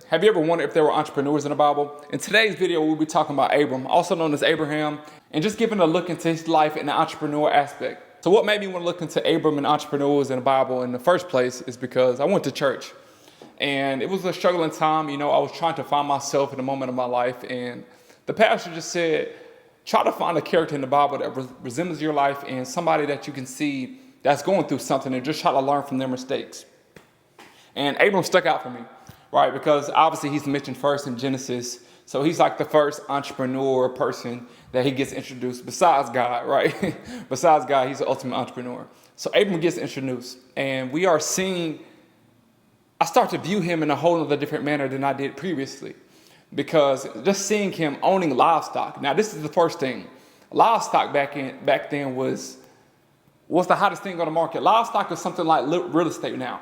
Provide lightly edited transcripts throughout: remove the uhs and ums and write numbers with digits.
Have you ever wondered if there were entrepreneurs in the Bible? In today's video, we'll be talking about Abram, also known as Abraham, and just giving a look into his life in the entrepreneur aspect. So what made me want to look into Abram and entrepreneurs in the Bible in the first place is because I went to church. And it was a struggling time. I was trying to find myself in a moment of my life. And the pastor just said, try to find a character in the Bible that resembles your life and somebody that you can see that's going through something, and just try to learn from their mistakes. And Abram stuck out for me, right? Because obviously he's mentioned first in Genesis. So he's like the first entrepreneur person that he gets introduced besides God, right? Besides God, he's the ultimate entrepreneur. So Abram gets introduced, and we are seeing, I start to view him in a whole other different manner than I did previously. Because just seeing him owning livestock. Now, this is the first thing. Livestock back then was the hottest thing on the market. Livestock is something like real estate now,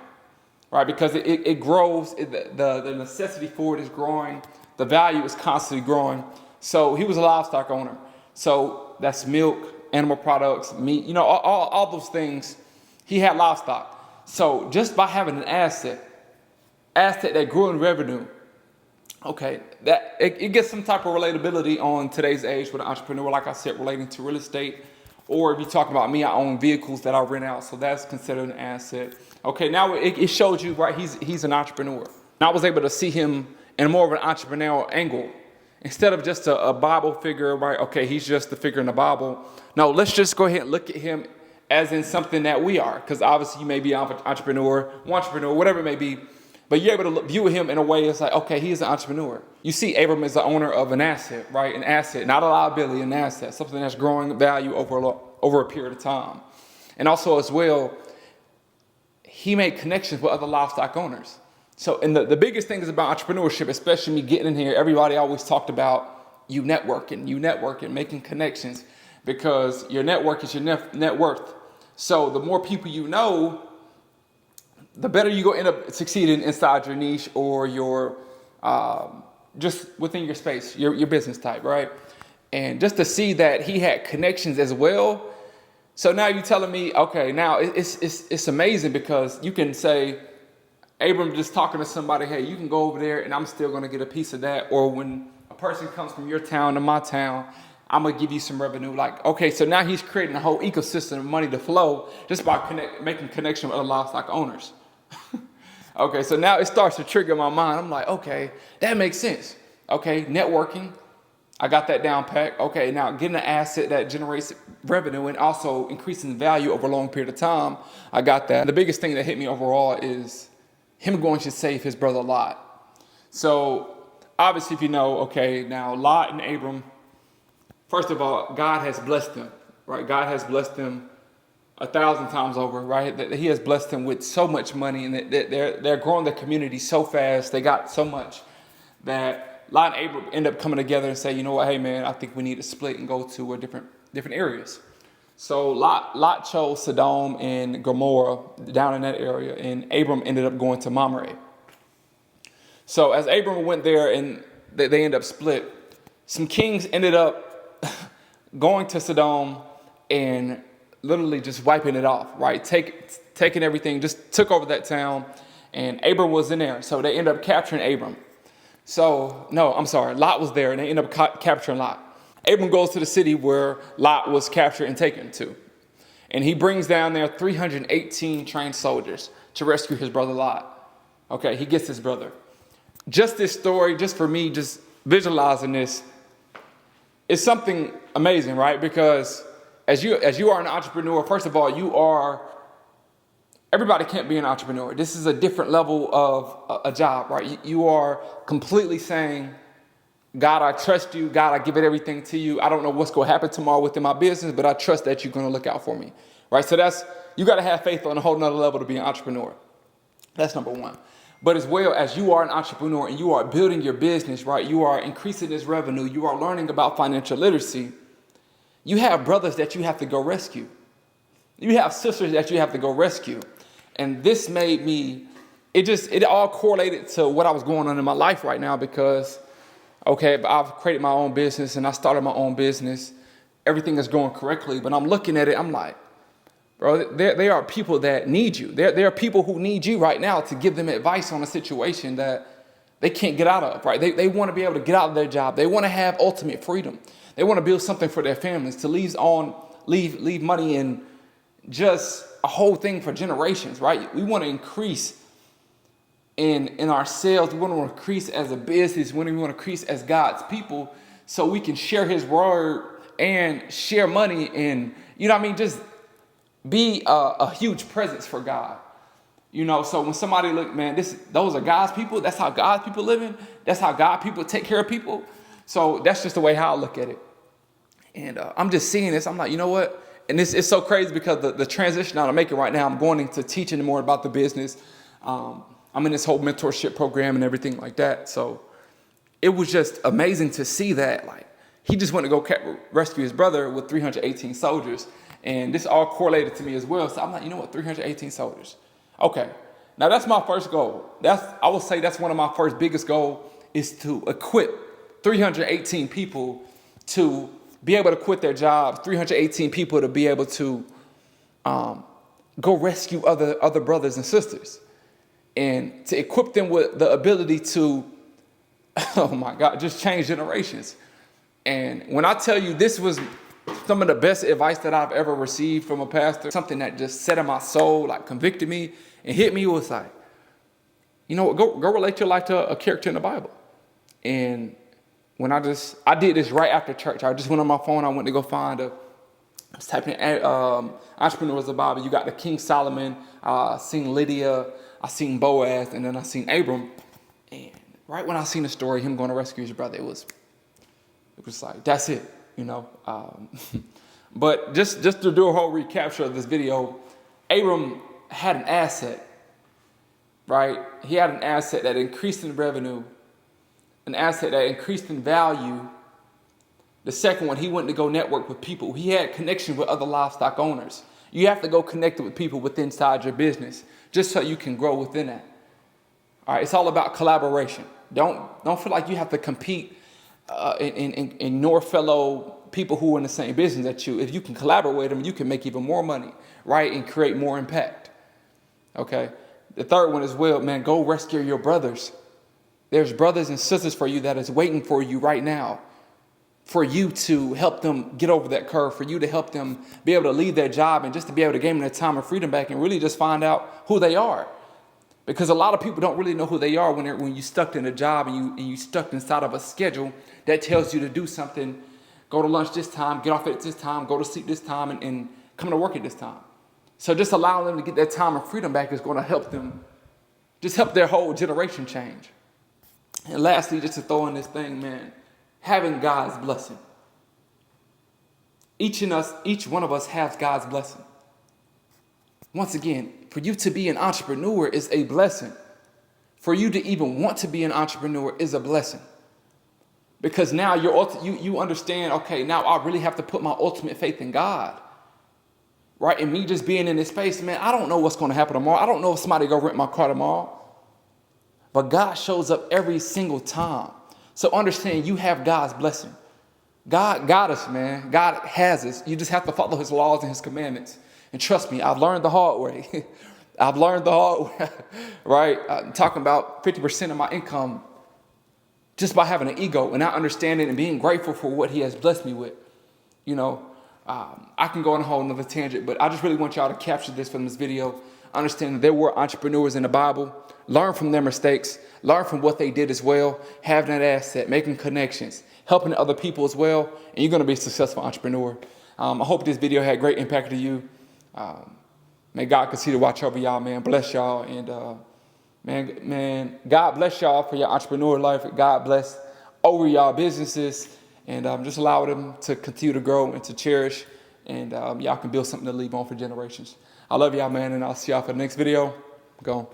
right? Because it grows, the necessity for it is growing, the value is constantly growing. So he was a livestock owner. So that's milk, animal products, meat, all those things. He had livestock. So just by having an asset that grew in revenue, okay, that it gets some type of relatability on today's age with an entrepreneur, like I said, relating to real estate. Or if you talk about me, I own vehicles that I rent out, so that's considered an asset. Okay, now it shows you, right, he's an entrepreneur. And I was able to see him in more of an entrepreneurial angle. Instead of just a Bible figure, right, okay, he's just the figure in the Bible. No, let's just go ahead and look at him as in something that we are. Because obviously you may be an entrepreneur, whatever it may be. But you're able to view him in a way, it's like, okay, he's an entrepreneur. You see Abram as the owner of an asset, right? An asset, not a liability, an asset, something that's growing value over a period of time. And also as well, he made connections with other livestock owners. So, and the biggest thing is about entrepreneurship, especially me getting in here, everybody always talked about you networking, making connections, because your network is your net worth. So the more people you know, the better you go end up succeeding inside your niche or your just within your space, your business type, right? And just to see that he had connections as well. So now you're telling me, okay, now it's amazing, because you can say, Abram just talking to somebody, hey, you can go over there and I'm still going to get a piece of that. Or when a person comes from your town to my town, I'm going to give you some revenue. Like, okay, so now he's creating a whole ecosystem of money to flow just by making connection with other livestock owners. Okay, so now it starts to trigger my mind. I'm like, okay, that makes sense. Okay, networking, I got that down pat. Okay, now getting an asset that generates revenue and also increasing value over a long period of time, I got that. The biggest thing that hit me overall is him going to save his brother Lot. So obviously, if you know, okay, now Lot and Abram, first of all, God has blessed them, right? God has blessed them 1,000 times over, right? That he has blessed them with so much money, and that they're growing their community so fast. They got so much that Lot and Abram end up coming together and say, you know what, hey man, I think we need to split and go to different areas. So Lot chose Sodom and Gomorrah down in that area, and Abram ended up going to Mamre. So as Abram went there and they ended up split, some kings ended up going to Sodom and literally just wiping it off, right? Taking everything, just took over that town, and Abram was in there. So they ended up capturing Abram. Lot was there, and they ended up capturing Lot. Abram goes to the city where Lot was captured and taken to. And he brings down there 318 trained soldiers to rescue his brother Lot. Okay, he gets his brother. Just this story, just for me, just visualizing this, is something amazing, right? Because as you are an entrepreneur, first of all, everybody can't be an entrepreneur. This is a different level of a job, right? You are completely saying, God, I trust you. God, I give it everything to you. I don't know what's going to happen tomorrow within my business, but I trust that you're going to look out for me, right? So you got to have faith on a whole nother level to be an entrepreneur. That's number one. But as well as you are an entrepreneur and you are building your business, right? You are increasing this revenue. You are learning about financial literacy. You have brothers that you have to go rescue. You have sisters that you have to go rescue. And this made me, it all correlated to what I was going on in my life right now, because okay, I've created my own business and I started my own business. Everything is going correctly, but I'm looking at it, I'm like, bro, there are people that need you. There are people who need you right now to give them advice on a situation that they can't get out of, right? They want to be able to get out of their job. They want to have ultimate freedom. They want to build something for their families, to leave money in just a whole thing for generations, right? We want to increase in ourselves. We want to increase as a business. We want to increase as God's people so we can share his word and share money and, you know what I mean, just be a huge presence for God. You know, so when somebody look, man, those are God's people. That's how God's people living. That's how God people take care of people. So that's just the way how I look at it. And I'm just seeing this. I'm like, you know what? And it's so crazy because the transition I'm making right now, I'm going into teaching more about the business. I'm in this whole mentorship program and everything like that. So it was just amazing to see that. Like, he just went to go rescue his brother with 318 soldiers. And this all correlated to me as well. So I'm like, you know what? 318 soldiers. Okay. Now that's my first goal. I would say that's one of my first biggest goal, is to equip 318 people to be able to quit their jobs, 318 people to be able to go rescue other brothers and sisters, and to equip them with the ability to, oh my God, just change generations. And when I tell you this was some of the best advice that I've ever received from a pastor, something that just set in my soul, like convicted me and hit me, was like, you know what, go relate your life to a character in the Bible. And when I did this right after church. I just went on my phone. I went to go find I was typing in entrepreneurs of the Bible. You got the King Solomon. I seen Lydia. I seen Boaz, and then I seen Abram. And right when I seen the story, him going to rescue his brother, it was like, that's it, you know. But just to do a whole recapture of this video, Abram had an asset, right? He had an asset that increased in revenue, an asset that increased in value. The second one, he went to go network with people. He had connection with other livestock owners. You have to go connect with people within inside your business just so you can grow within that. All right, it's all about collaboration. Don't feel like you have to compete and ignore fellow people who are in the same business that you. If you can collaborate with them, you can make even more money, right, and create more impact. Okay. The third one as well, man, go rescue your brothers. There's brothers and sisters for you that is waiting for you right now, for you to help them get over that curve, for you to help them be able to leave their job and just to be able to gain their time and freedom back and really just find out who they are. Because a lot of people don't really know who they are when you're stuck in a job and you stuck inside of a schedule that tells you to do something. Go to lunch this time, get off at this time, go to sleep this time, and come to work at this time. So just allowing them to get their time and freedom back is going to help them, just help their whole generation change. And lastly, just to throw in this thing, man, having God's blessing. Each one of us has God's blessing. Once again, for you to be an entrepreneur is a blessing. For you to even want to be an entrepreneur is a blessing. Because now you understand, okay, now I really have to put my ultimate faith in God. Right? And me just being in this space, man, I don't know what's going to happen tomorrow. I don't know if somebody go rent my car tomorrow. But God shows up every single time. So understand, you have God's blessing. God got us, man. God has us. You just have to follow his laws and his commandments. And trust me, I've learned the hard way. I've learned the hard way, right? I'm talking about 50% of my income just by having an ego and not understanding and being grateful for what he has blessed me with. You know, I can go on a whole nother tangent, but I just really want y'all to capture this from this video. Understand that there were entrepreneurs in the Bible. Learn from their mistakes. Learn from what they did as well. Having that asset, making connections, helping other people as well. And you're going to be a successful entrepreneur. I hope this video had great impact to you. May God continue to watch over y'all, man. Bless y'all. And man, God bless y'all for your entrepreneur life. God bless over y'all businesses. And just allow them to continue to grow and to cherish. And y'all can build something to leave on for generations. I love y'all, man. And I'll see y'all for the next video. Go.